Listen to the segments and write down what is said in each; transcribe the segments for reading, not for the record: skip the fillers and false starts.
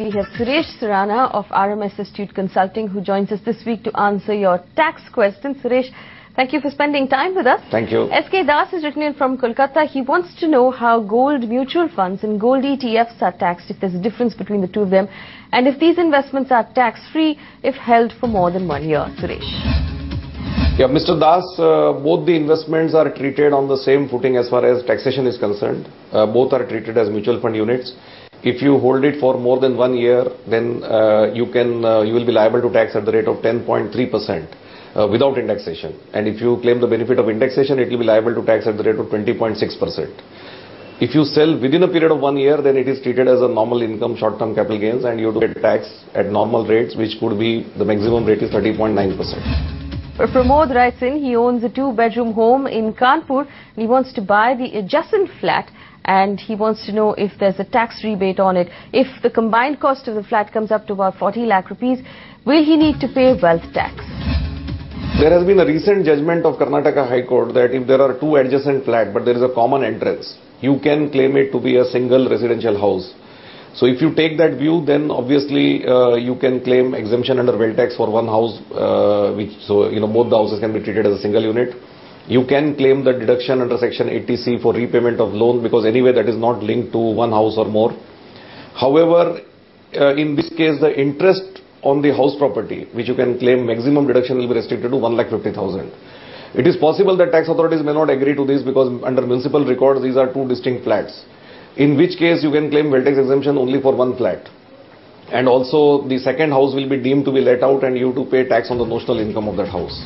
We have Suresh Surana of RMS Astute Consulting who joins us this week to answer your tax questions. Suresh, thank you for spending time with us. Thank you. SK Das is written in from Kolkata. He wants to know how gold mutual funds and gold ETFs are taxed, if there's a difference between the two of them, and if these investments are tax-free if held for more than 1 year. Suresh. Yeah, Mr. Das, both the investments are treated on the same footing as far as taxation is concerned. Both are treated as mutual fund units. If you hold it for more than 1 year, then you will be liable to tax at the rate of 10.3% without indexation. And if you claim the benefit of indexation, it will be liable to tax at the rate of 20.6%. If you sell within a period of 1 year, then it is treated as a normal income, short-term capital gains, and you get tax at normal rates, which could be, the maximum rate is 30.9%. Pramod writes in, he owns a 2-bedroom home in Kanpur and he wants to buy the adjacent flat, and he wants to know if there's a tax rebate on it. If the combined cost of the flat comes up to about 40 lakh rupees, will he need to pay wealth tax? There has been a recent judgment of Karnataka High Court that if there are two adjacent flats but there is a common entrance, you can claim it to be a single residential house. So if you take that view, then obviously you can claim exemption under wealth tax for one house, both the houses can be treated as a single unit. You can claim the deduction under section 80C for repayment of loan, because anyway that is not linked to one house or more. However, in this case the interest on the house property which you can claim, maximum deduction will be restricted to 1,50,000. It is possible that tax authorities may not agree to this because under municipal records these are two distinct flats, in which case you can claim wealth tax exemption only for one flat. And also the second house will be deemed to be let out and you have to pay tax on the notional income of that house.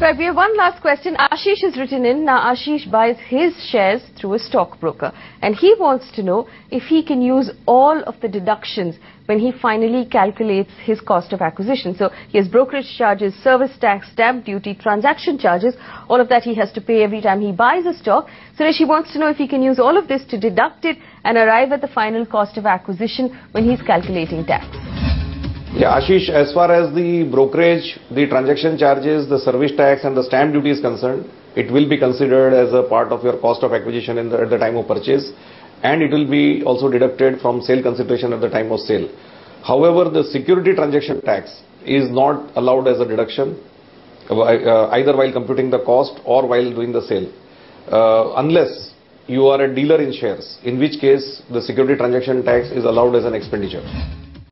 Right, we have one last question. Ashish has written in. Now Ashish buys his shares through a stockbroker and he wants to know if he can use all of the deductions when he finally calculates his cost of acquisition. So he has brokerage charges, service tax, stamp duty, transaction charges, all of that he has to pay every time he buys a stock. Suresh, he wants to know if he can use all of this to deduct it and arrive at the final cost of acquisition when he's calculating tax. Yeah, Ashish, as far as the brokerage, the transaction charges, the service tax and the stamp duty is concerned, it will be considered as a part of your cost of acquisition at the time of purchase, and it will be also deducted from sale consideration at the time of sale. However, the security transaction tax is not allowed as a deduction either while computing the cost or while doing the sale, unless you are a dealer in shares, in which case the security transaction tax is allowed as an expenditure.